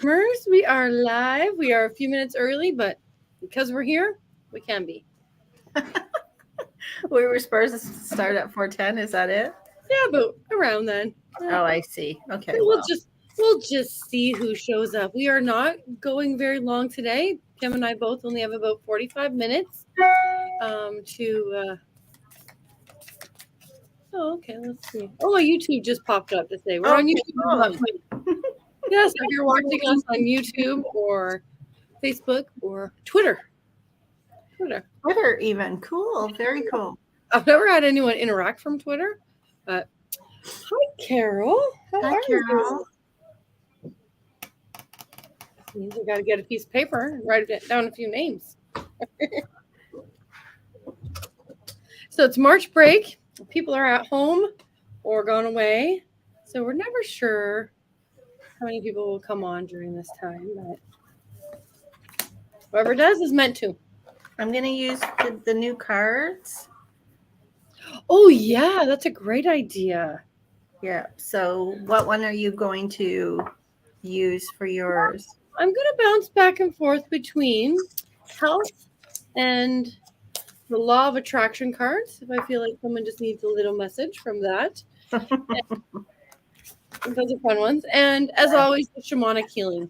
Mers, we are live. We are a few minutes early, but because we're here, we can be. We were supposed to start at 4:10. Is that it? Yeah, but around then. Oh, I see. Okay, We'll well. just see who shows up. We are not going very long today. Kim and I both only have about 45 minutes to oh, okay, let's see. Oh, my YouTube just popped up to say we're on Okay, YouTube. Yes, if you're watching us on YouTube or Facebook or Twitter. Twitter even. Cool. Very cool. I've never had anyone interact from Twitter, but hi, Carol. How Hi, are Carol. you? Means we got to get a piece of paper and write down a few names. So it's March break. People are at home or gone away, so we're never sure how many people will come on during this time. But whoever does is meant to. I'm going to use the new cards. Oh yeah, that's a great idea. Yeah. So what one are you going to use for yours? I'm going to bounce back and forth between health and the law of attraction cards. If I feel like someone just needs a little message from that. Those are fun ones. And as always, the shamanic healing.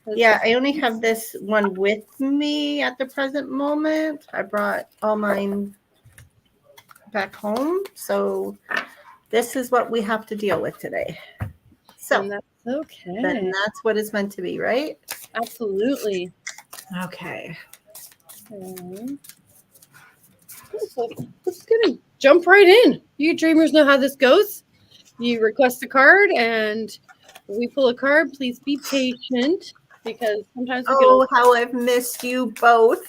Yeah, I only have this one with me at the present moment. I brought all mine back home. So this is what we have to deal with today. So and that's okay. Then that's what it's meant to be, right? Absolutely. Okay. So let's gonna jump right in. You dreamers know how this goes. You request a card and we pull a card. Please be patient because sometimes we how I've missed you both.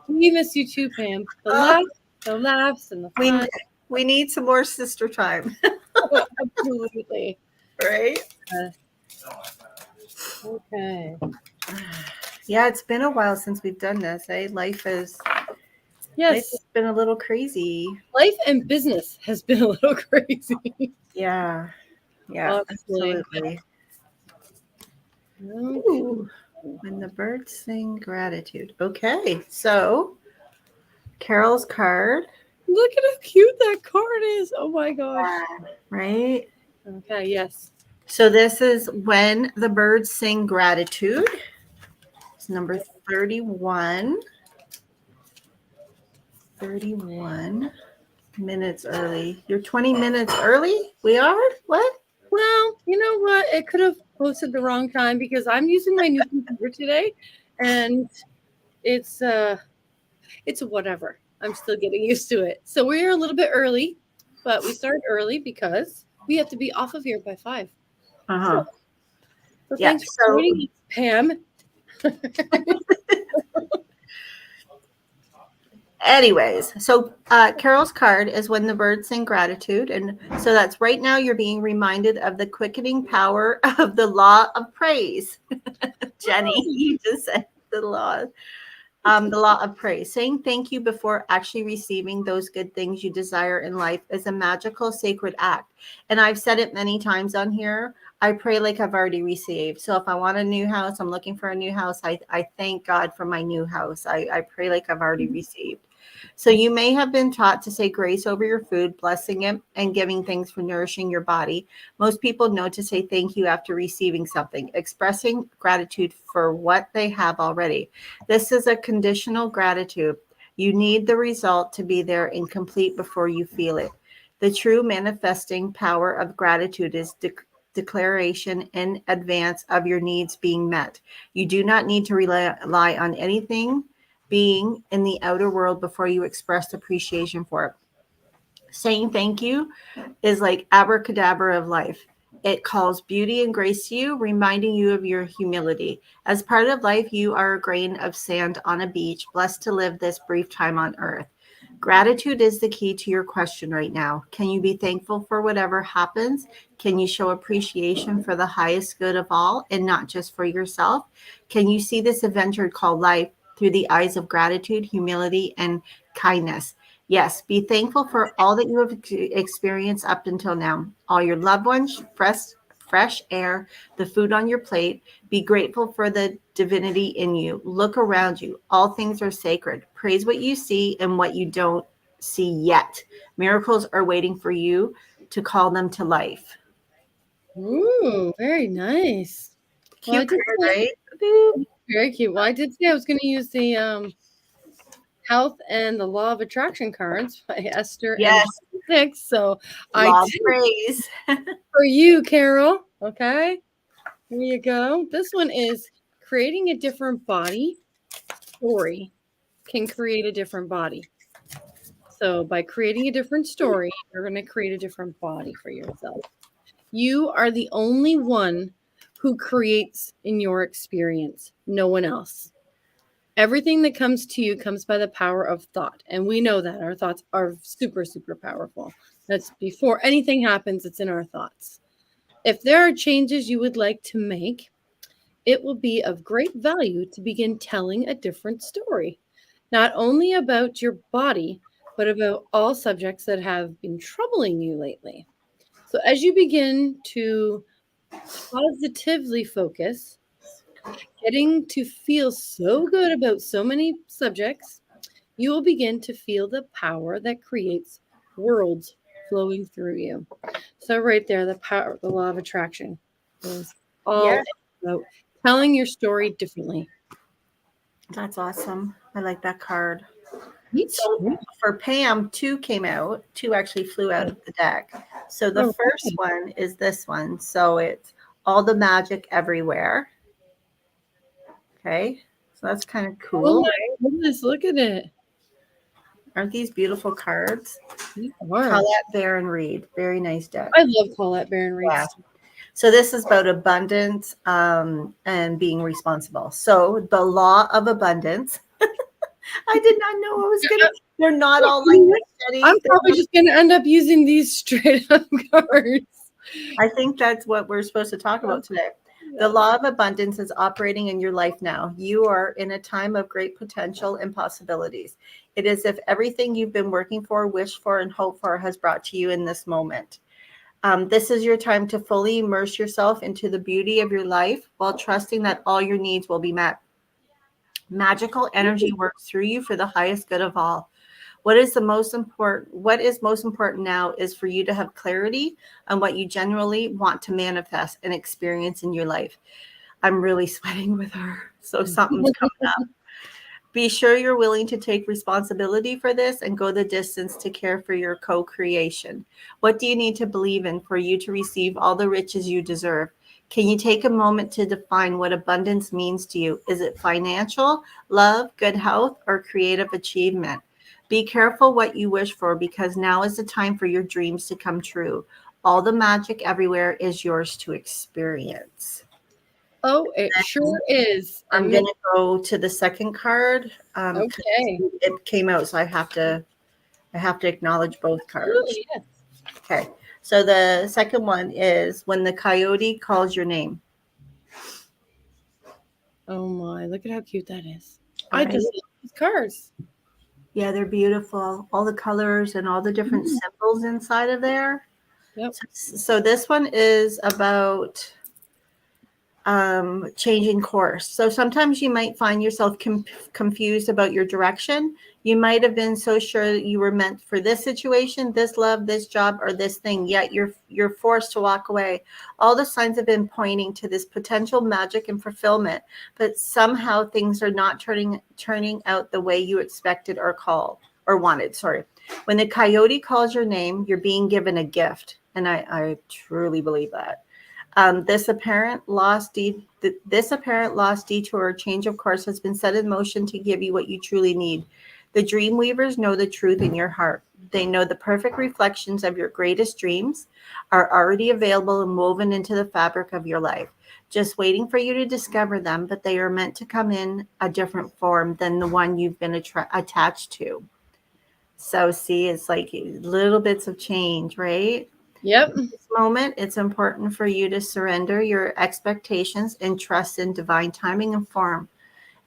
We miss you too, Pam. The laughs and the fun. We need some more sister time. Absolutely. Right? Okay. Yeah, it's been a while since we've done this, eh? Life has been a little crazy. Life and business has been a little crazy. Yeah. Yeah, absolutely. Ooh, when the birds sing gratitude. Okay, so Carol's card. Look at how cute that card is. Oh my gosh. Right? Okay, yes. So this is When the Birds Sing Gratitude. It's number 31. 31 minutes early. You're 20 minutes early? We are? What? Well, you know what? It could have posted the wrong time because I'm using my new computer today and it's whatever. I'm still getting used to it. So we're a little bit early, but we start early because we have to be off of here by 5. Uh-huh. So thanks for joining us, Pam. Anyways, so Carol's card is When the Birds Sing Gratitude. And so that's right now you're being reminded of the quickening power of the law of praise. Jenny, you just said the law of praise. Saying thank you before actually receiving those good things you desire in life is a magical, sacred act. And I've said it many times on here. I pray like I've already received. So if I want a new house, I'm looking for a new house. I thank God for my new house. I pray like I've already received. So you may have been taught to say grace over your food, blessing it and giving thanks for nourishing your body. Most people know to say thank you after receiving something, expressing gratitude for what they have already. This is a conditional gratitude. You need the result to be there and complete before you feel it. The true manifesting power of gratitude is declaration in advance of your needs being met. You do not need to rely on anything being in the outer world before you express appreciation for it. Saying thank you is like abracadabra of life. It calls beauty and grace to you, reminding you of your humility. As part of life, you are a grain of sand on a beach, blessed to live this brief time on earth. Gratitude is the key to your question right now. Can you be thankful for whatever happens? Can you show appreciation for the highest good of all and not just for yourself? Can you see this adventure called life through the eyes of gratitude, humility, and kindness? Yes, be thankful for all that you have experienced up until now. All your loved ones, fresh air, the food on your plate. Be grateful for the divinity in you. Look around you. All things are sacred. Praise what you see and what you don't see yet. Miracles are waiting for you to call them to life. Ooh, very nice. Well, I Cute did card, say right? Boop. very cute. Well, I did say I was going to use the Health and the Law of Attraction cards by Esther and Yes, Hicks. So I law of did praise. for you, Carol. Okay, here you go. This one is creating a different body story can create a different body. So by creating a different story, you're going to create a different body for yourself. You are the only one who creates in your experience, no one else. Everything that comes to you comes by the power of thought. And we know that our thoughts are super, super powerful. That's before anything happens, it's in our thoughts. If there are changes you would like to make, it will be of great value to begin telling a different story, not only about your body, but about all subjects that have been troubling you lately. So as you begin to positively focus, getting to feel so good about so many subjects, you will begin to feel the power that creates worlds flowing through you. So right there, the power, the law of attraction is all Yeah, about telling your story differently. that's awesome. I like that card. Me So too. for Pam, two came out. Two actually flew out of the deck. So the Oh, first one is this one. So it's all the magic everywhere. Okay. So that's kind of oh cool, my right? goodness, look at it. Aren't these beautiful cards? You are. Colette Baron Reed. Very nice deck. I love Paulette Baron Yeah. Reed's. So this is about abundance and being responsible. So the law of abundance. I did not know I was gonna. They're not all like this, I'm Jenny. probably just going to end up using these straight up cards. I think that's what we're supposed to talk about today. The Yes. law of abundance is operating in your life now. You are in a time of great potential and possibilities. It is if everything you've been working for, wished for, and hoped for has brought to you in this moment. This is your time to fully immerse yourself into the beauty of your life while trusting that all your needs will be met. Magical energy works through you for the highest good of all. What is most important now is for you to have clarity on what you generally want to manifest and experience in your life. I'm really sweating with her. So something's coming up. Be sure you're willing to take responsibility for this and go the distance to care for your co-creation. What do you need to believe in for you to receive all the riches you deserve? Can you take a moment to define what abundance means to you? Is it financial, love, good health, or creative achievement? Be careful what you wish for because now is the time for your dreams to come true. All the magic everywhere is yours to experience. Oh, it sure is. I'm And going to go to the second card because okay. it came out, so I have to acknowledge both cards. Absolutely, yes. Okay. So the second one is when the coyote calls your name. Oh my, look at how cute that is. All I right. just love these cards. Yeah, they're beautiful. All the colors and all the different Mhm. symbols inside of there. Yep. So this one is about changing course. So sometimes you might find yourself confused about your direction. You might have been so sure that you were meant for this situation, this love, this job, or this thing, yet you're forced to walk away. All the signs have been pointing to this potential magic and fulfillment, but somehow things are not turning out the way you expected or called or wanted. Sorry. When the coyote calls your name, you're being given a gift. And I truly believe that. This apparent lost detour or change of course has been set in motion to give you what you truly need. The dream weavers know the truth in your heart. They know the perfect reflections of your greatest dreams are already available and woven into the fabric of your life, just waiting for you to discover them, but they are meant to come in a different form than the one you've been attached to. So see, it's like little bits of change, right? Yep. This moment, it's important for you to surrender your expectations and trust in divine timing and form.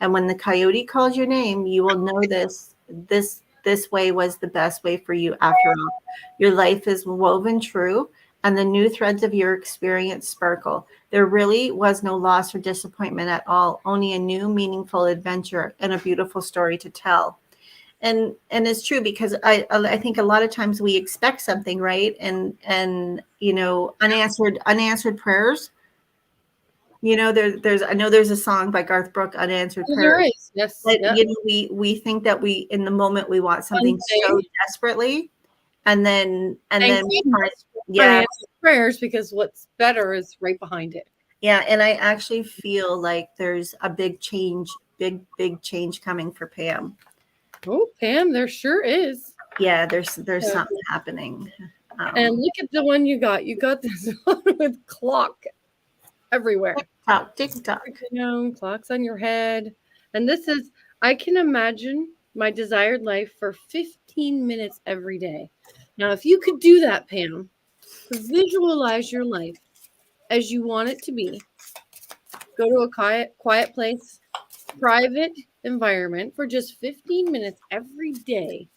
And when the coyote calls your name, you will know this way was the best way for you after all. Your life is woven true, and the new threads of your experience sparkle. There really was no loss or disappointment at all, only a new, meaningful adventure and a beautiful story to tell. And it's true, because I think a lot of times we expect something, right? And unanswered prayers. There's I know there's a song by Garth Brooks, Unanswered Oh, there Prayers. is. Yes. But Yeah. we think that we in the moment we want One something so thing. desperately, and then Thank we find, goodness for yeah, unanswered prayers, because what's better is right behind it. yeah. And I actually feel like there's a big change, big change coming for Pam. Oh, Pam, there sure is. Yeah, there's Yeah. something happening. And look at the one you got. You got this one with clock everywhere. Tick tock. Clocks on your head. And this is, I can imagine my desired life for 15 minutes every day. Now, if you could do that, Pam, visualize your life as you want it to be. Go to a quiet place, private environment for just 15 minutes every day,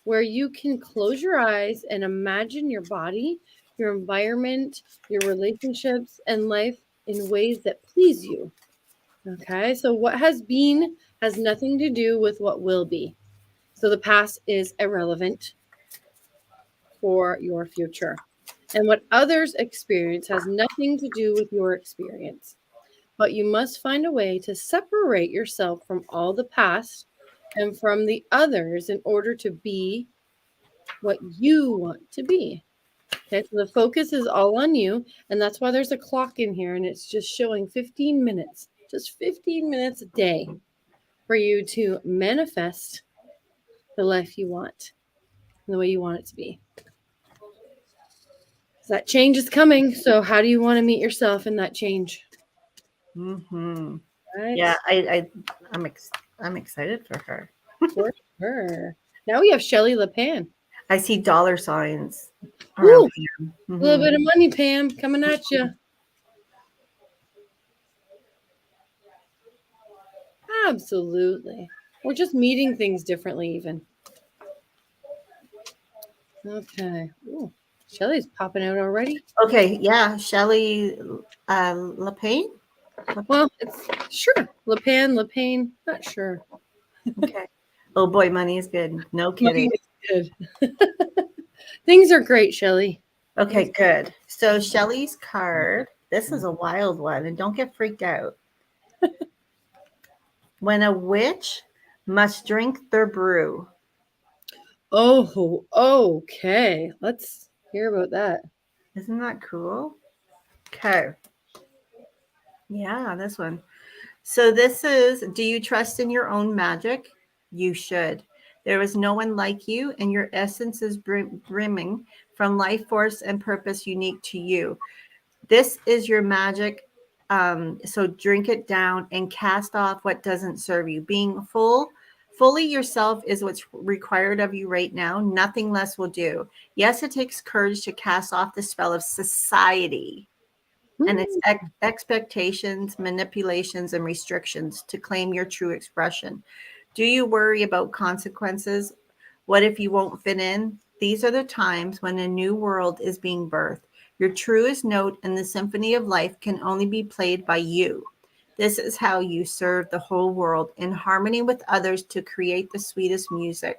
where you can close your eyes and imagine your body, your environment, your relationships, and life in ways that please you. Okay, so what has been has nothing to do with what will be. So the past is irrelevant for your future. And what others experience has nothing to do with your experience. But you must find a way to separate yourself from all the past and from the others in order to be what you want to be. Okay, so the focus is all on you. And that's why there's a clock in here, and it's just showing 15 minutes, just 15 minutes a day for you to manifest the life you want and the way you want it to be. So that change is coming. So how do you want to meet yourself in that change? Mm-hmm. Right? Yeah, I'm excited for her. For sure. Now we have Shelley LePan. I see dollar signs around Ooh, Pam. a little bit of money, Pam, coming at you. Absolutely. We're just meeting things differently, even. Okay. Ooh, Shelley's popping out already. Okay, yeah, Shelley LePain. Well, it's sure. LePan, not sure. Okay. Oh boy, money is good. No kidding. Money is good. Things are great, Shelley. Okay, good. So Shelley's card. This is a wild one, and don't get freaked out. When a witch must drink their brew. Oh, okay. Let's hear about that. Isn't that cool? Okay. Yeah, this one. So this is, do you trust in your own magic? You should. There is no one like you, and your essence is brimming from life force and purpose unique to you. This is your magic. So drink it down and cast off what doesn't serve you. Being fully yourself is what's required of you right now. Nothing less will do. Yes, it takes courage to cast off the spell of society and its expectations, manipulations, and restrictions to claim your true expression. Do you worry about consequences? What if you won't fit in? These are the times when a new world is being birthed. Your truest note in the symphony of life can only be played by you. This is how you serve the whole world in harmony with others to create the sweetest music.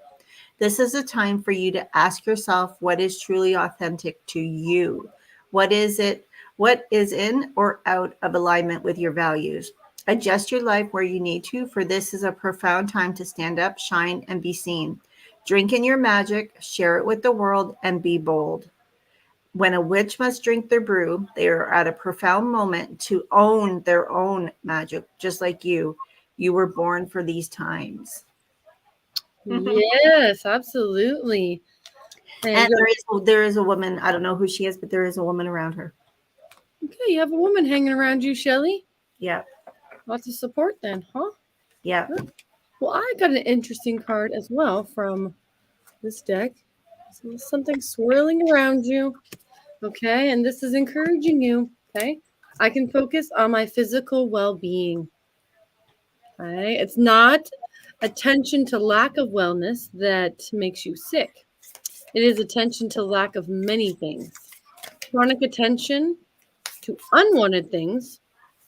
This is a time for you to ask yourself what is truly authentic to you. What is it? What is in or out of alignment with your values? Adjust your life where you need to, for this is a profound time to stand up, shine, and be seen. Drink in your magic, share it with the world, and be bold. When a witch must drink their brew, they are at a profound moment to own their own magic, just like you. You were born for these times. Yes, absolutely. And there is a woman, I don't know who she is, but there is a woman around her. Okay, you have a woman hanging around you, Shelley. Yeah. Lots of support then, huh? Yeah. Well, I got an interesting card as well from this deck. So something swirling around you. Okay, and this is encouraging you. Okay, I can focus on my physical well-being. Okay, it's not attention to lack of wellness that makes you sick. It is attention to lack of many things. Chronic attention to unwanted things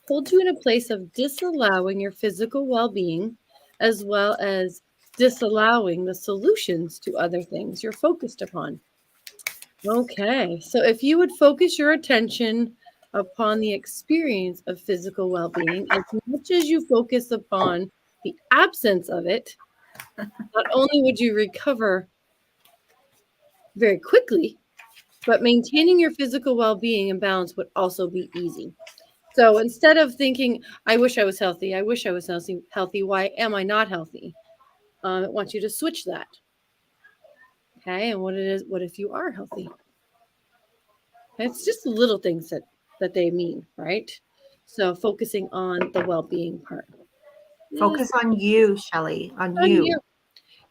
holds you in a place of disallowing your physical well being, as well as disallowing the solutions to other things you're focused upon. Okay, so if you would focus your attention upon the experience of physical well being as much as you focus upon the absence of it, not only would you recover very quickly, but maintaining your physical well being and balance would also be easy. So instead of thinking, I wish I was healthy, I wish I was healthy, why am I not healthy? It wants you to switch that. Okay, and what if you are healthy? It's just the little things that they mean, right? So focusing on the well-being part. Yes, Focus on you, Shelley, on on you. you.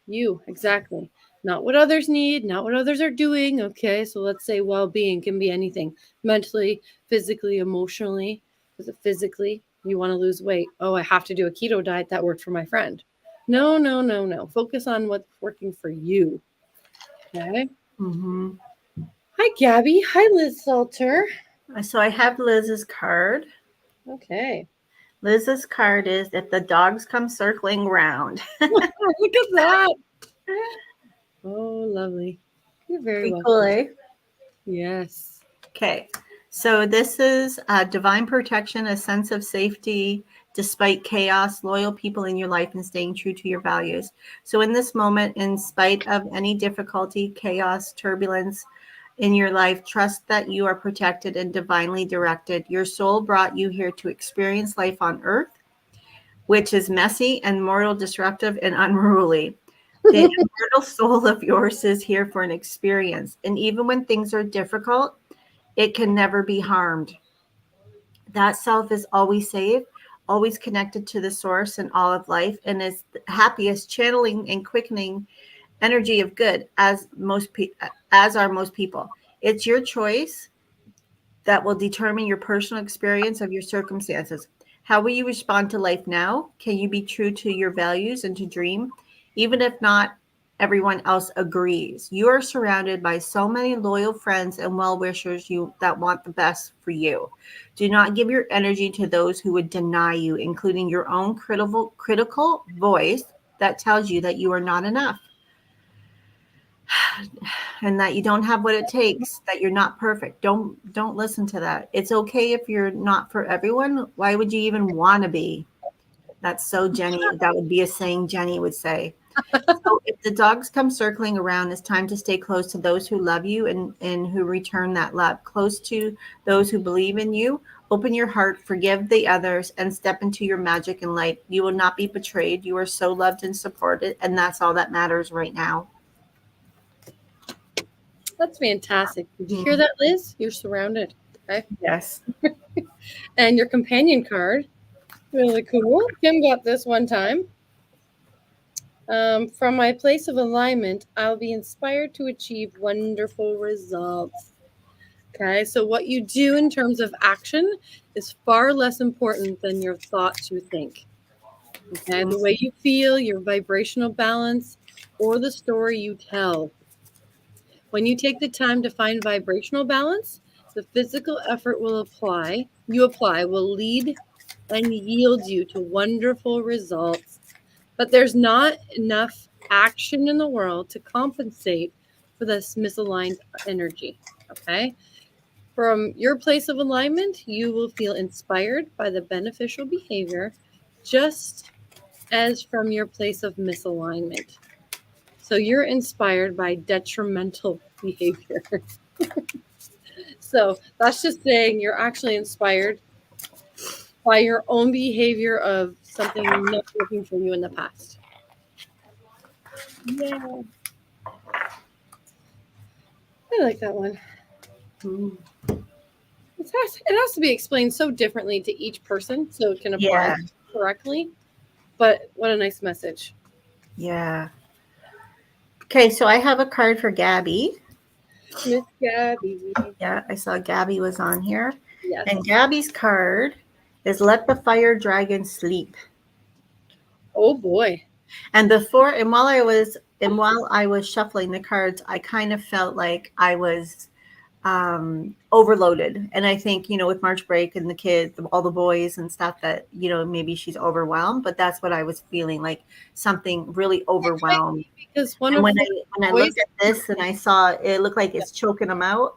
You, exactly. Not what others need, not what others are doing. Okay, so let's say well-being can be anything, mentally, physically, emotionally. Is it physically? You want to lose weight. Oh, I have to do a keto diet. That worked for my friend. No, no, no, no. Focus on what's working for you. Okay. Mm-hmm. Hi, Gabby. Hi, Liz Salter. So I have Liz's card. Okay. Liz's card is if the dogs come circling round. Look at that. Oh, lovely. You're very Pretty cool, welcome. eh? Yes. Okay. So this is divine protection, a sense of safety despite chaos, loyal people in your life, and staying true to your values. So in this moment, in spite of any difficulty, chaos, turbulence in your life, trust that you are protected and divinely directed. Your soul brought you here to experience life on earth, which is messy and mortal, disruptive, and unruly. The immortal soul of yours is here for an experience. And even when things are difficult, it can never be harmed. That self is always safe, always connected to the source and all of life, and is happiest channeling and quickening energy of good as are most people. It's your choice that will determine your personal experience of your circumstances. How will you respond to life now? Can you be true to your values and to dream, even if not everyone else agrees? You are surrounded by so many loyal friends and well-wishers you that want the best for you. Do not give your energy to those who would deny you, including your own critical voice that tells you that you are not enough and that you don't have what it takes, that you're not perfect. Don't listen to that. It's okay if you're not for everyone. Why would you even want to be? That's so Jenny. That would be a saying Jenny would say. So if the dogs come circling around, it's time to stay close to those who love you and who return that love. Close to those who believe in you. Open your heart, forgive the others, and step into your magic and light. You will not be betrayed. You are so loved and supported, and that's all that matters right now. That's fantastic. Did you hear Mm, that, Liz? You're surrounded. Okay. yes. And your companion card, really cool. Kim got this one time. From my place of alignment, I'll be inspired to achieve wonderful results. Okay, so what you do in terms of action is far less important than your thoughts you think. Okay, the way you feel, your vibrational balance, or the story you tell. When you take the time to find vibrational balance, the physical effort you apply will lead and yield you to wonderful results. But there's not enough action in the world to compensate for this misaligned energy. Okay. From your place of alignment, you will feel inspired by the beneficial behavior just as from your place of misalignment. So you're inspired by detrimental behavior. So that's just saying you're actually inspired by your own behavior of something not working for you in the past. Yeah, I like that one. Mm, It has to be explained so differently to each person so it can apply yeah. correctly. But what a nice message. Yeah. Okay, so I have a card for Gabby. Miss Gabby. Yeah, I saw Gabby was on here. Yes. And Gabby's card is Let the Fire Dragon Sleep. Oh boy. And while I was shuffling the cards, I kind of felt like I was overloaded. And I think, with March break and the kids, all the boys and stuff, that, maybe she's overwhelmed, but that's what I was feeling, like something really It might overwhelmed. be because one And of when the I boys, looked at this and I saw it looked like it's choking them out,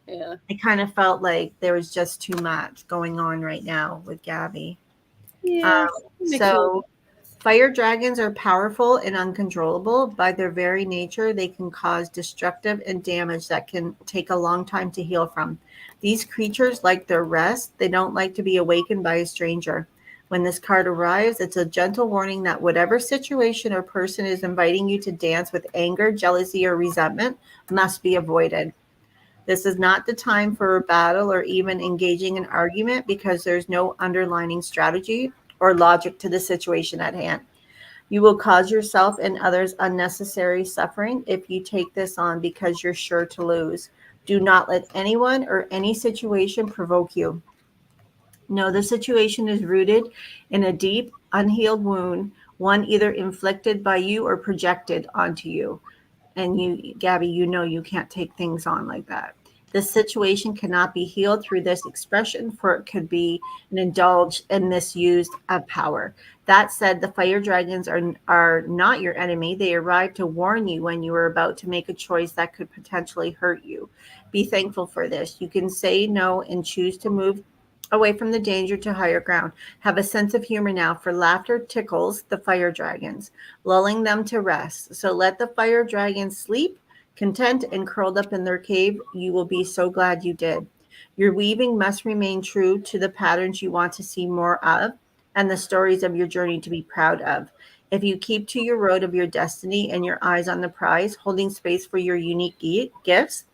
yeah, I kind of felt like there was just too much going on right now with Gabby. yeah, Um, makes a little so fire dragons are powerful and uncontrollable. By their very nature, they can cause destructive and damage that can take a long time to heal from. These creatures like their rest. They don't like to be awakened by a stranger. When this card arrives, it's a gentle warning that whatever situation or person is inviting you to dance with anger, jealousy, or resentment must be avoided. This is not the time for a battle or even engaging in argument because there's no underlying strategy or logic to the situation at hand. You will cause yourself and others unnecessary suffering if you take this on because you're sure to lose. Do not let anyone or any situation provoke you. No, the situation is rooted in a deep, unhealed wound, one either inflicted by you or projected onto you. And you, Gabby, you can't take things on like that. This situation cannot be healed through this expression, for it could be an indulged and misused of power. That said, the fire dragons are not your enemy. They arrive to warn you when you are about to make a choice that could potentially hurt you. Be thankful for this. You can say no and choose to move away from the danger to higher ground. Have a sense of humor now, for laughter tickles the fire dragons, lulling them to rest. So let the fire dragons sleep, content and curled up in their cave. You will be so glad you did. Your weaving must remain true to the patterns you want to see more of and the stories of your journey to be proud of. If you keep to your road of your destiny and your eyes on the prize, holding space for your unique gifts,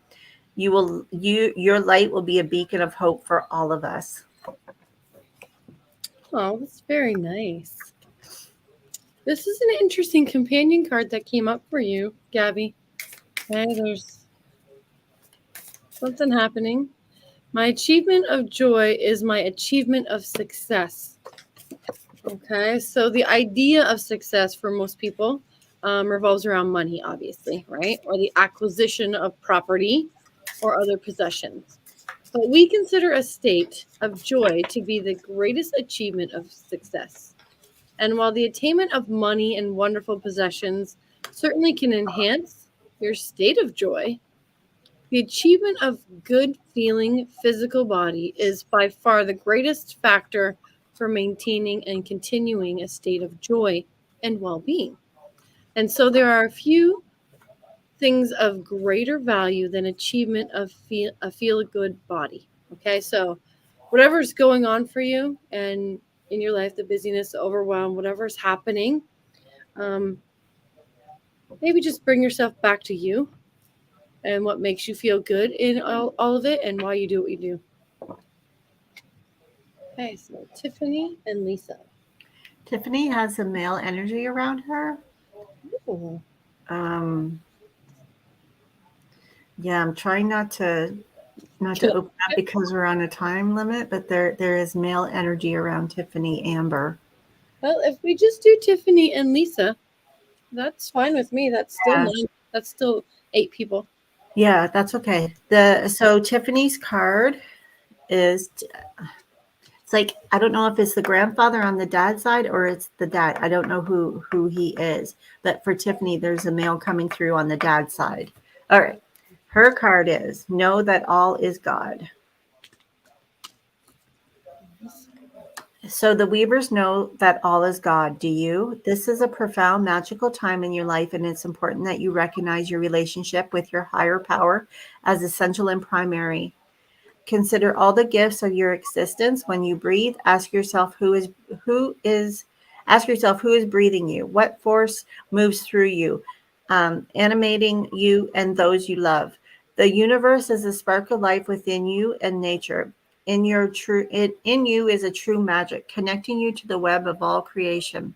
your light will be a beacon of hope for all of us. oh, that's very nice. This is an interesting companion card that came up for you, Gabby. Okay, there's something happening. My achievement of joy is my achievement of success. Okay, so the idea of success for most people revolves around money, obviously, right? Or the acquisition of property or other possessions. But we consider a state of joy to be the greatest achievement of success. And while the attainment of money and wonderful possessions certainly can enhance your state of joy, the achievement of good feeling physical body is by far the greatest factor for maintaining and continuing a state of joy and well being. And so there are a few things of greater value than achievement of a feel good body. Okay, so whatever's going on for you and in your life, the busyness, the overwhelm, whatever's happening, um, maybe just bring yourself back to you and what makes you feel good in all of it and why you do what you do. Okay, so Tiffany and Lisa. Tiffany has a male energy around her. Ooh. Um, yeah, I'm trying not to open up because we're on a time limit, but there is male energy around Tiffany Amber. Well, if we just do Tiffany and Lisa, that's fine with me. That's still Yeah, nine. That's still 8 people. yeah, that's okay. So Tiffany's card is, it's like, I don't know if it's the grandfather on the dad's side or it's the dad. I don't know who he is, but for Tiffany, there's a male coming through on the dad's side. All right. Her card is know that all is God. So the Weavers know that all is God. Do you? This is a profound, magical time in your life, and it's important that you recognize your relationship with your higher power as essential and primary. Consider all the gifts of your existence. When you breathe, ask yourself who is breathing you. What force moves through you, animating you and those you love. The universe is a spark of life within you and nature. In you is a true magic, connecting you to the web of all creation.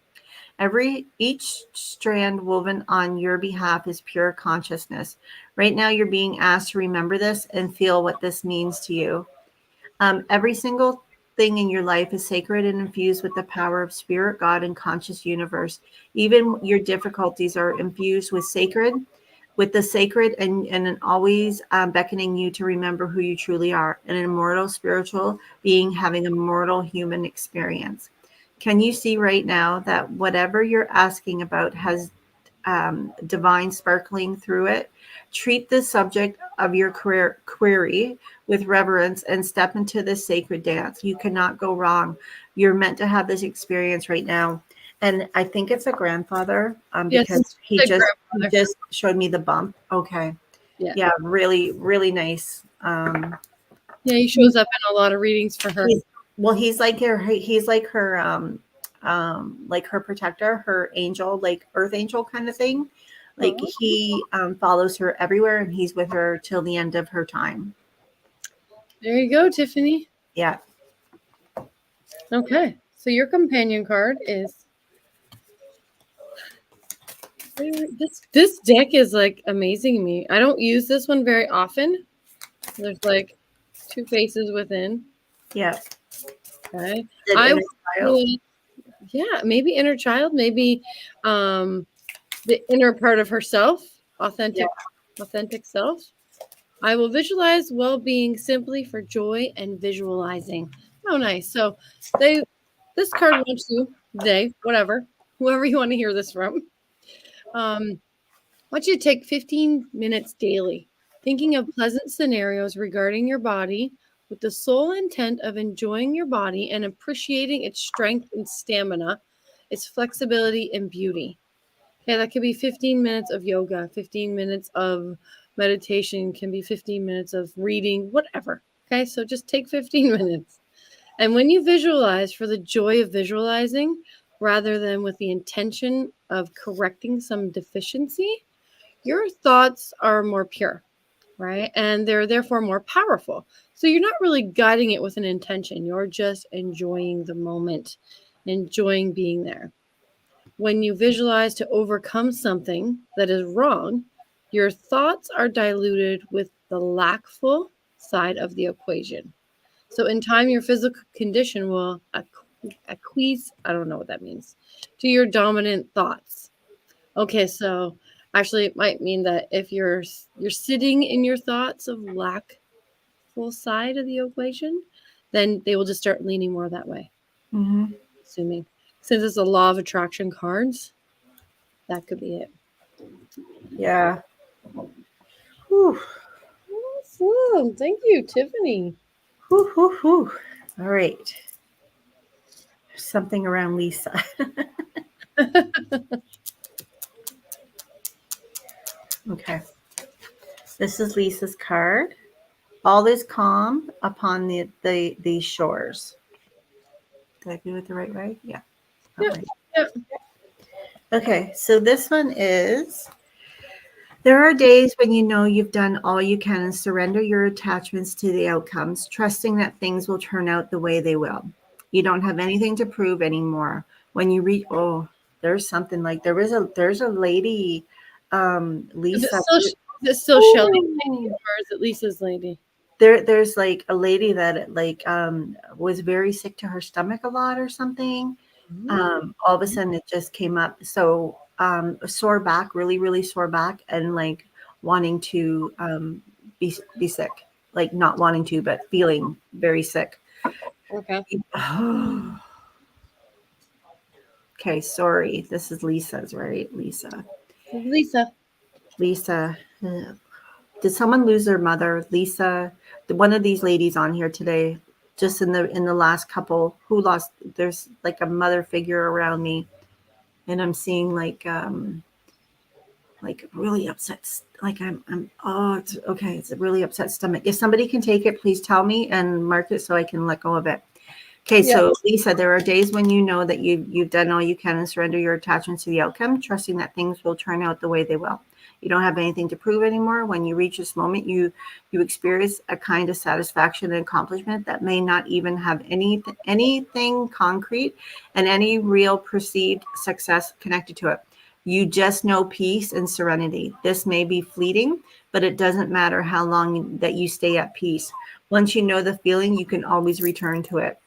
Each strand woven on your behalf is pure consciousness. Right now, you're being asked to remember this and feel what this means to you. Every single thing in your life is sacred and infused with the power of spirit, God, and conscious universe. Even your difficulties are infused with sacred. with the sacred and always beckoning you to remember who you truly are, an immortal spiritual being having a mortal human experience. Can you see right now that whatever you're asking about has divine sparkling through it? Treat the subject of your query with reverence and step into this sacred dance. You cannot go wrong. You're meant to have this experience right now. And I think it's a grandfather Yes, because he the grandmother. just showed me the bump. Okay. Yeah. Yeah, really, really nice. Yeah, he shows up in a lot of readings for her. He's like her like her protector, her angel, like earth angel kind of thing. Like Oh, he follows her everywhere and he's with her till the end of her time. there you go, Tiffany. Yeah. Okay, so your companion card is this deck is like amazing me. I don't use this one very often. There's like two faces within. Yeah. Okay, The I inner child. would, yeah, maybe inner child, maybe the inner part of herself, Yeah. authentic self. I will visualize well-being simply for joy and visualizing. Oh, nice. So they, this card wants you, they, whatever, whoever you want to hear this from. I want you to take 15 minutes daily, thinking of pleasant scenarios regarding your body with the sole intent of enjoying your body and appreciating its strength and stamina, its flexibility and beauty. Okay, that could be 15 minutes of yoga, 15 minutes of meditation, can be 15 minutes of reading, whatever. Okay, so just take 15 minutes. And when you visualize for the joy of visualizing, rather than with the intention of correcting some deficiency, your thoughts are more pure, right? And they're therefore more powerful. So you're not really guiding it with an intention. You're just enjoying the moment, enjoying being there. When you visualize to overcome something that is wrong, your thoughts are diluted with the lackful side of the equation. So in time, your physical condition will acquiesce, I don't know what that means, to your dominant thoughts. Okay, so actually it might mean that if you're sitting in your thoughts of lackful side of the equation, then they will just start leaning more that way, Mm-hmm. assuming. Since it's a law of attraction cards, that could be it. Yeah. Whew. Awesome. Thank you, Tiffany. Whew, whew, whew. All right. Something around Lisa. Okay. This is Lisa's card. All is calm upon these shores. Did I do it the right way? Yeah. All Yeah, right. yeah. Okay. So this one is: there are days when you know you've done all you can and surrender your attachments to the outcomes, trusting that things will turn out the way they will. You don't have anything to prove anymore. When you reach, oh, there's something like there's a lady, Is it Lisa. still is it still Shelly's lady Oh, or is it Lisa's lady? there's like a lady that like was very sick to her stomach a lot or something. Oh, All of a sudden it just came up. So a sore back, really, really sore back, and like wanting to be sick, like not wanting to, but feeling very sick. okay. Okay, sorry. This is Lisa's, right? Lisa. Lisa. Lisa. Did someone lose their mother? Lisa, one of these ladies on here today, just in the last couple who lost, there's like a mother figure around me, and I'm seeing like really upset, like I'm oh, it's okay, it's a really upset stomach. If somebody can take it, please tell me and mark it so I can let go of it. Okay, Yeah. so Lisa, there are days when you know that you've done all you can and surrender your attachments to the outcome, trusting that things will turn out the way they will. You don't have anything to prove anymore. When you reach this moment, you experience a kind of satisfaction and accomplishment that may not even have anything concrete and any real perceived success connected to it. You just know peace and serenity. This may be fleeting, but it doesn't matter how long that you stay at peace. Once you know the feeling, you can always return to it.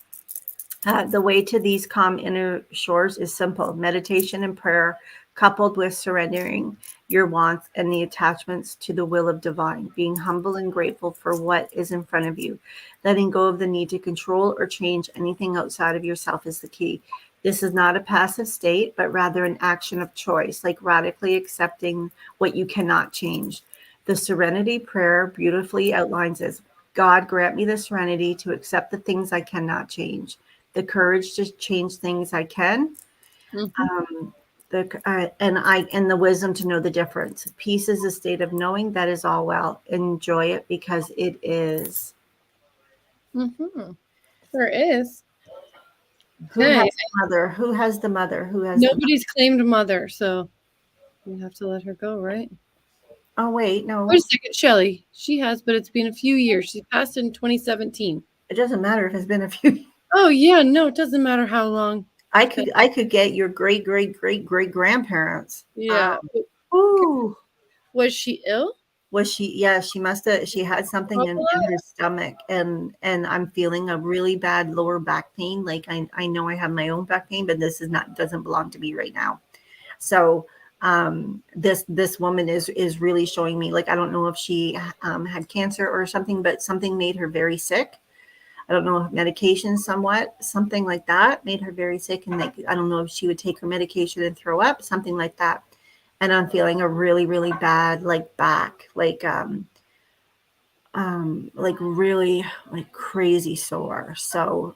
The way to these calm inner shores is simple: meditation and prayer, coupled with surrendering your wants and the attachments to the will of divine, being humble and grateful for what is in front of you. Letting go of the need to control or change anything outside of yourself is the key. This is not a passive state, but rather an action of choice, like radically accepting what you cannot change. The serenity prayer beautifully outlines this: God, grant me the serenity to accept the things I cannot change, the courage to change things I can, Mm-hmm. and the wisdom to know the difference. Peace is a state of knowing that is all well. Enjoy it because it is. Mm-hmm. There is. Who has Okay. the mother? Who has the mother? Who has the mother? Nobody's claimed mother, so we have to let her go, right? Oh wait, Wait no. a second, Shelly. She has, but it's been a few years. She passed in 2017. It doesn't matter if it's been a few. Oh yeah, no, it doesn't matter how long. I could get your great great great great grandparents. Yeah. Ooh. Was she ill? Was she? Yeah, she must have. She had something in her stomach, and I'm feeling a really bad lower back pain. Like I know I have my own back pain, but this is not doesn't belong to me right now. So this woman is really showing me, like, I don't know if she had cancer or something, but something made her very sick. I don't know if medication, something like that made her very sick, and like I don't know if she would take her medication and throw up, something like that. And I'm feeling a really, really bad like back, like really like crazy sore. So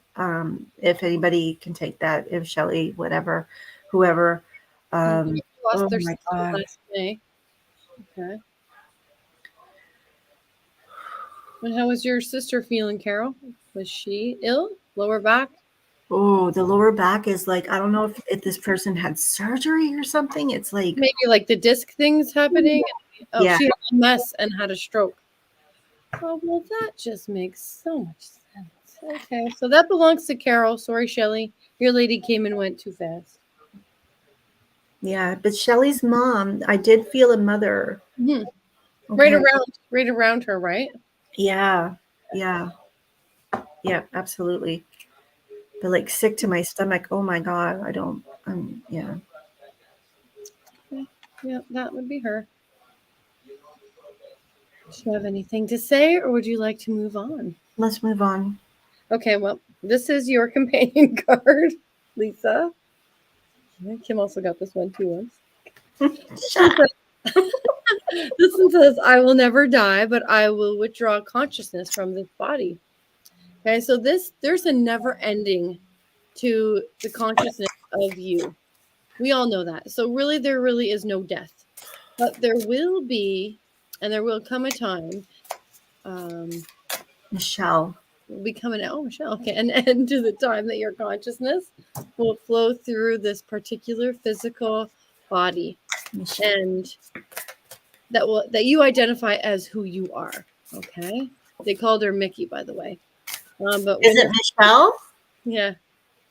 if anybody can take that, if Shelly, whatever, whoever, Whoever lost oh their my sister God. last May. Okay. And how was your sister feeling, Carol? Was she ill? Lower back? Oh, the lower back is like, I don't know if this person had surgery or something. It's like, Maybe like the disc things happening? Oh, yeah, she had a mess and had a stroke. Oh, well, that just makes so much sense. Okay, so that belongs to Carol. Sorry, Shelly. Your lady came and went too fast. yeah. But Shelly's mom, I did feel a mother. Hmm. Okay. Right around her, right? Yeah, yeah, yeah, absolutely. But like sick to my stomach. Oh my God. I don't, yeah. Okay. Yeah, that would be her. Do you have anything to say, or would you like to move on? Let's move on. Okay, well, this is your companion card, Lisa. Kim also got this one too once. This Shut one says, this one says, I will never die, but I will withdraw consciousness from this body. Okay, so there's a never ending to the consciousness of you. We all know that. So really, there really is no death. But there will be, and there will come a time, Michelle. will be coming out, oh, Michelle, okay, an end to the time that your consciousness will flow through this particular physical body, Michelle. and that you identify as who you are. Okay, they called her Mickey, by the way. But Is when it you're, Michelle? yeah,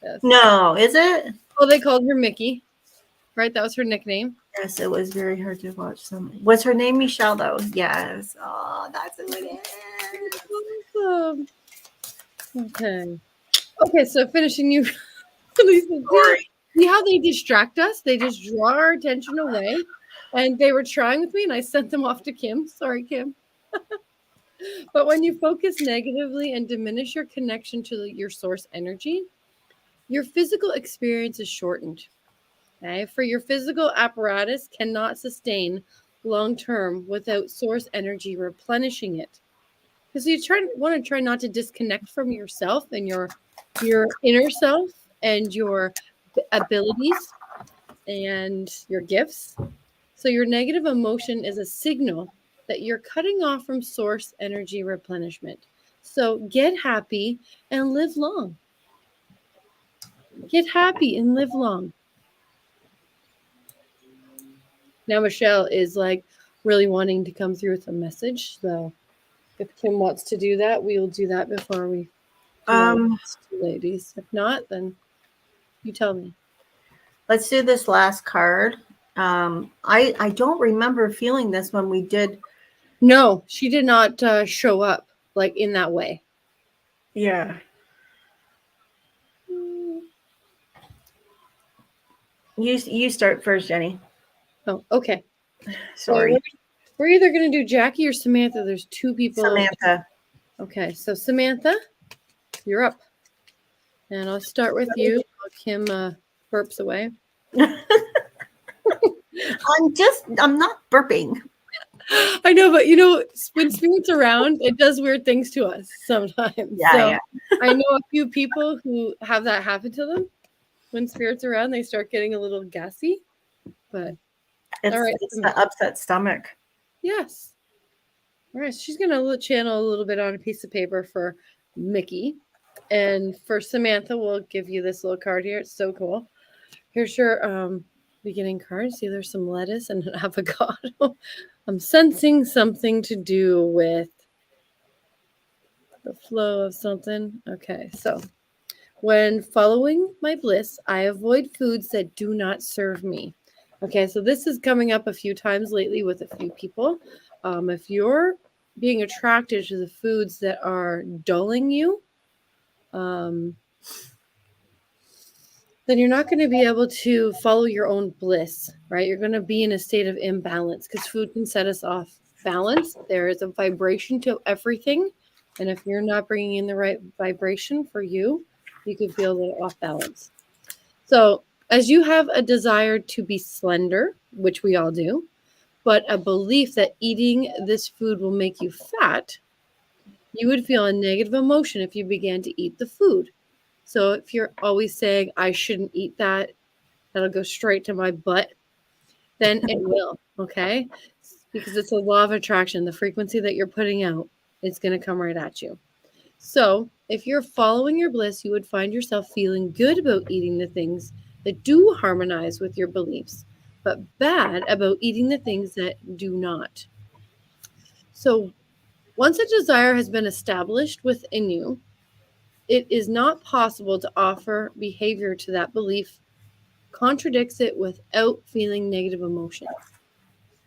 yes. No, is it? Oh, they called her Mickey, right? That was her nickname. Yes, it was very hard to watch some. What's her name? Michelle, though. Yes. Oh, that's who it is. Awesome. Okay. Okay, so finishing you, Lisa, Sorry. see how they distract us? They just draw our attention away. And they were trying with me, and I sent them off to Kim. Sorry, Kim. But when you focus negatively and diminish your connection to your source energy, your physical experience is shortened. Okay, for your physical apparatus cannot sustain long term without source energy replenishing it. Because you want to try not to disconnect from yourself and your inner self and your abilities and your gifts. So your negative emotion is a signal that you're cutting off from source energy replenishment. So get happy and live long. Get happy and live long. Now Michelle is like really wanting to come through with a message. So if Kim wants to do that, we'll do that before we do our Um, two ladies. If not, then you tell me. let's do this last card. I don't remember feeling this when we did. No, she did not show up like in that way. Yeah. You start first, Jenny. Oh, okay. So Sorry, we're either going to do Jackie or Samantha. There's two people. Samantha. Okay, so Samantha, you're up. And I'll start with you while Kim burps away. I'm not burping. I know, but you know, when Spirit's around, it does weird things to us sometimes. Yeah, so yeah. I know a few people who have that happen to them. When Spirit's around, they start getting a little gassy. But all right. It's the upset stomach. Yes. All right. So she's going to channel a little bit on a piece of paper for Mickey. And for Samantha, we'll give you this little card here. It's so cool. Here's your beginning card. See, there's some lettuce and an avocado. I'm sensing something to do with the flow of something. Okay, so when following my bliss, I avoid foods that do not serve me. Okay, so this is coming up a few times lately with a few people. If you're being attracted to the foods that are dulling you, then you're not going to be able to follow your own bliss, right? You're going to be in a state of imbalance because food can set us off balance. There is a vibration to everything. And if you're not bringing in the right vibration for you, you could feel a little off balance. So, as you have a desire to be slender, which we all do, but a belief that eating this food will make you fat, you would feel a negative emotion if you began to eat the food. So if you're always saying, I shouldn't eat that, that'll go straight to my butt, then it will, okay? Because it's a law of attraction. The frequency that you're putting out, it's going to come right at you. So if you're following your bliss, you would find yourself feeling good about eating the things that do harmonize with your beliefs, but bad about eating the things that do not. So once a desire has been established within you, it is not possible to offer behavior to that belief contradicts it without feeling negative emotion.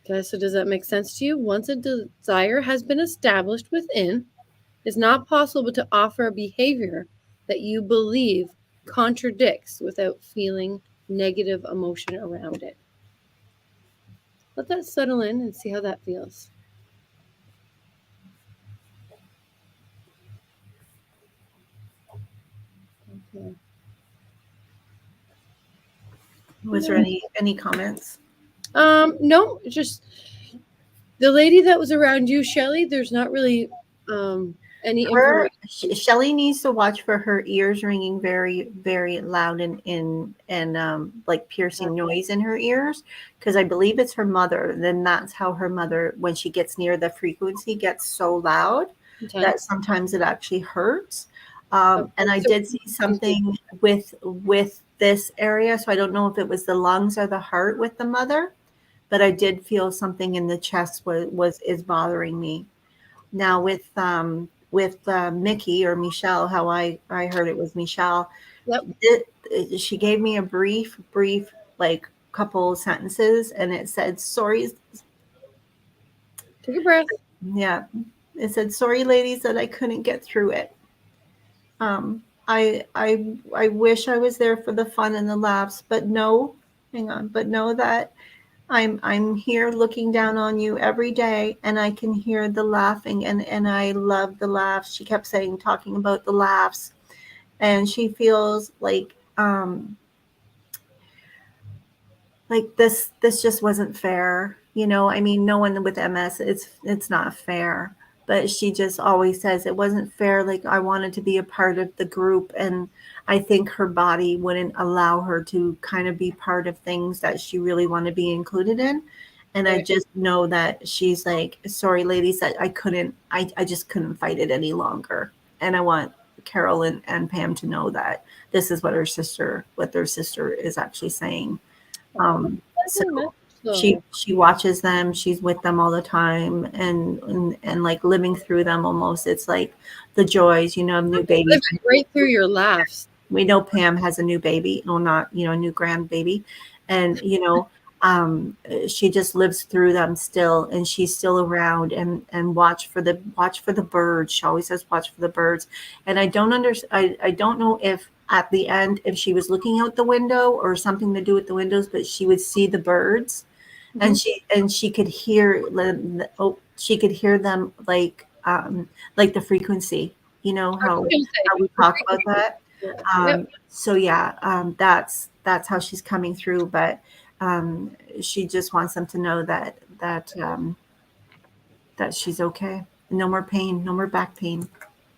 Okay, so does that make sense to you? Once a desire has been established within, it's not possible to offer a behavior that you believe contradicts without feeling negative emotion around it. Let that settle in and see how that feels. Okay. Was there any comments? No, just the lady that was around you, Shelly. There's not really any information. Shelly needs to watch for her ears ringing very, very loud and like piercing noise in her ears, because I believe it's her mother. Then that's how her mother, when she gets near the frequency, gets so loud that sometimes it actually hurts. And I did see something with this area, so I don't know if it was the lungs or the heart with the mother, but I did feel something in the chest is bothering me. Now with Mickey or Michelle, how I heard it was Michelle. Yep. She gave me a brief like couple sentences, and it said, "Sorry." Take a breath. Yeah, it said, "Sorry, ladies, that I couldn't get through it. I wish I was there for the fun and the laughs, but no, hang on, but know that I'm here looking down on you every day, and I can hear the laughing, and I love the laughs." She kept saying, talking about the laughs, and she feels like this just wasn't fair. You know, I mean, no one with MS, it's not fair. But she just always says it wasn't fair. Like, I wanted to be a part of the group, and I think her body wouldn't allow her to kind of be part of things that she really wanted to be included in. And I just know that she's like, "Sorry, ladies, that I just couldn't fight it any longer." And I want Carol and Pam to know that this is what their sister is actually saying. So she watches them, she's with them all the time, and like living through them almost. It's like the joys, you know, new baby. Living right through your laughs. We know Pam has a new baby, well, not, you know, a new grandbaby, and you know, she just lives through them still, and she's still around, and watch for the birds. She always says watch for the birds, and I don't know if at the end if she was looking out the window or something to do with the windows, but she would see the birds, and she could hear she could hear them like the frequency. You know I was how gonna say we the talk about frequency. that. Yeah. Yep. So yeah, that's how she's coming through. But she just wants them to know that she's okay. No more pain, no more back pain.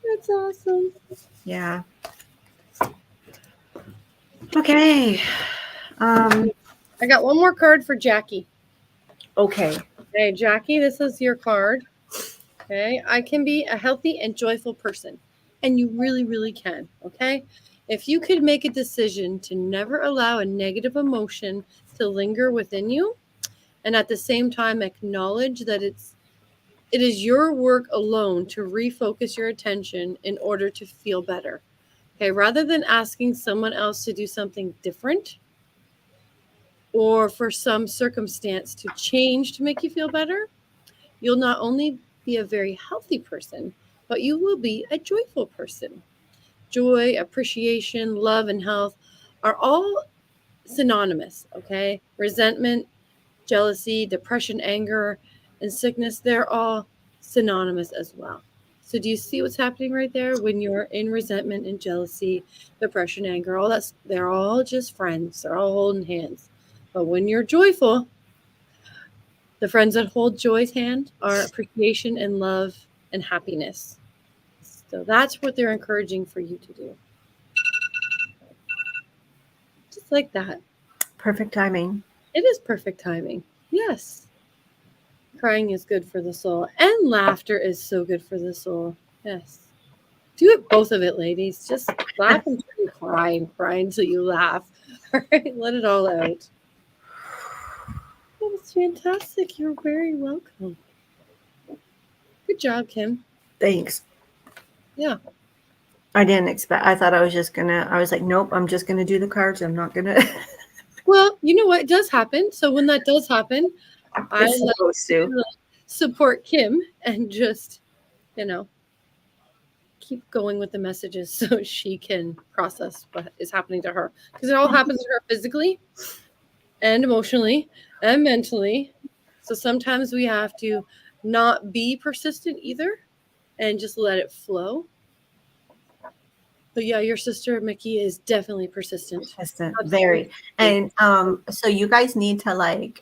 That's awesome. Yeah. Okay. I got one more card for Jackie. Okay. Hey, Jackie, this is your card. Okay. I can be a healthy and joyful person. And you really, really can. Okay. If you could make a decision to never allow a negative emotion to linger within you, and at the same time acknowledge that it is your work alone to refocus your attention in order to feel better. Okay. Rather than asking someone else to do something different, or for some circumstance to change to make you feel better, you'll not only be a very healthy person, but you will be a joyful person. Joy, appreciation, love, and health are all synonymous, okay? Resentment, jealousy, depression, anger, and sickness, they're all synonymous as well. So do you see what's happening right there? When you're in resentment and jealousy, depression, anger, all that's they're all just friends. They're all holding hands. But when you're joyful, the friends that hold joy's hand are appreciation and love and happiness. So that's what they're encouraging for you to do. Just like that. Perfect timing. It is perfect timing. Yes. Crying is good for the soul, and laughter is so good for the soul. Yes. Do it, both of it, ladies. Just laugh until you cry and cry until you laugh. All right, let it all out. That was fantastic. You're very welcome. Good job, Kim. Thanks. Yeah. I didn't expect. I thought I was just gonna. I was like, nope. I'm just gonna do the cards. I'm not gonna. Well, you know what? It does happen. So when that does happen, I It's like supposed to. to support Kim and just, you know, keep going with the messages so she can process what is happening to her. Because it all happens to her physically and emotionally and mentally. So sometimes we have to not be persistent either and just let it flow. But yeah, your sister Mickey is definitely persistent. Persistent, Absolutely. very. And so you guys need to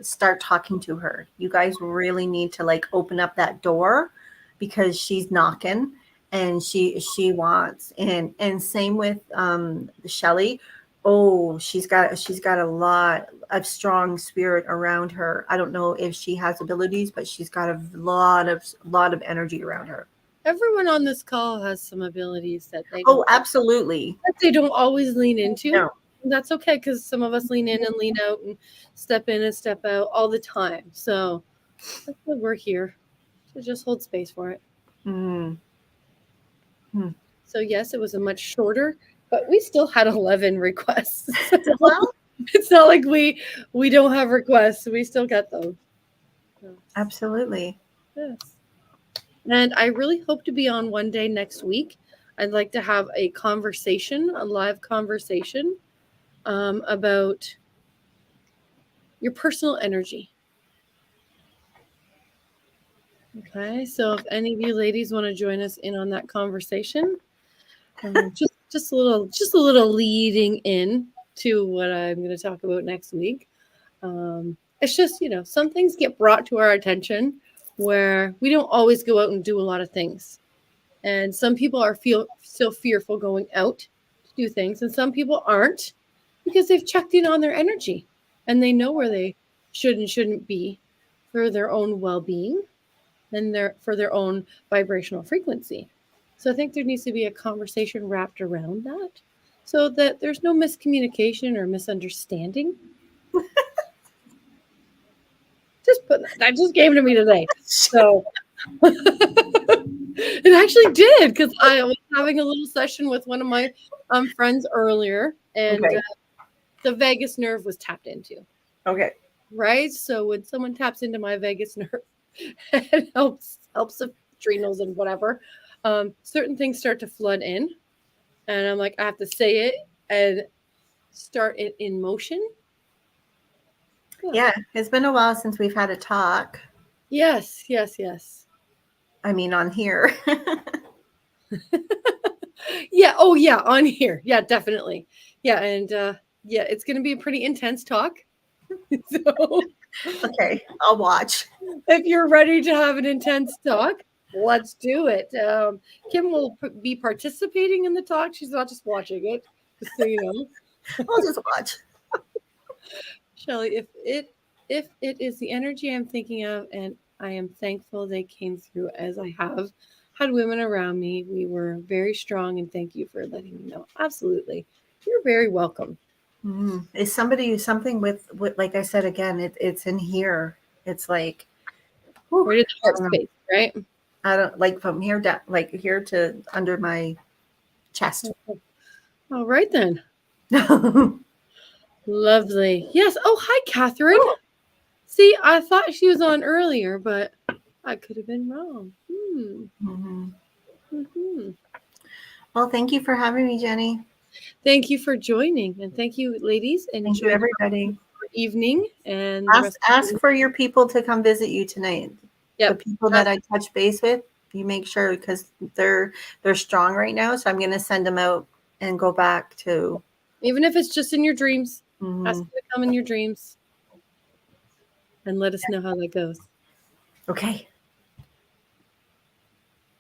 start talking to her. You guys really need to open up that door because she's knocking and she wants. And same with Shelly. Oh, she's got a lot of strong spirit around her. I don't know if she has abilities, but she's got a lot of energy around her. Everyone on this call has some abilities that Absolutely. they don't always lean into. No. That's okay, because some of us lean in and lean out and step in and step out all the time. So that's why we're here, to just hold space for it. Mm. So yes, it was a much shorter, but we still had 11 requests. Well, It's not like we don't have requests. We still get them. absolutely. Yes. And I really hope to be on one day next week. I'd like to have a conversation, a live conversation about your personal energy. Okay, so if any of you ladies want to join us in on that conversation, just a little leading in to what I'm going to talk about next week. It's just, some things get brought to our attention where we don't always go out and do a lot of things. And some people are still fearful going out to do things, and some people aren't because they've checked in on their energy and they know where they should and shouldn't be for their own well-being and for their own vibrational frequency. So I think there needs to be a conversation wrapped around that so that there's no miscommunication or misunderstanding. That just came to me today. So it actually did, because I was having a little session with one of my friends earlier, and Okay. The vagus nerve was tapped into. Okay. Right? So when someone taps into my vagus nerve, it helps the adrenals and whatever. Certain things start to flood in, And I'm like, I have to say it and start it in motion. Yeah, it's been a while since we've had a talk. Yes, yes, yes. I mean, on here. Yeah. Oh, yeah. On here. Yeah, definitely. Yeah. And yeah, it's going to be a pretty intense talk. So Okay, I'll watch. if you're ready to have an intense talk, let's do it. Kim will be participating in the talk. She's not just watching it, just so you know. I'll just watch. Shelley, if it is the energy I'm thinking of, and I am thankful they came through as I have had women around me. We were very strong, and thank you for letting me know. Absolutely, you're very welcome. Is something with like I said again? It's in here. It's like, whew, Right in the I heart don't know. space, right? I don't like from here down, like here to under my chest. All right then. Lovely. Yes. Oh, hi, Catherine. See, I thought she was on earlier, but I could have been wrong. Mhm. Hmm. Well, thank you for having me, Jenny. Thank you for joining, and thank you, ladies. Thank you, Enjoy the everybody. evening and the rest. Ask for your people to come visit you tonight. The Yep. people that I touch base with, you make sure because they're strong right now. So I'm going to send them out and go back to. Even if it's just in your dreams, ask Mhm. them to come in your dreams and let us know how that goes. Okay.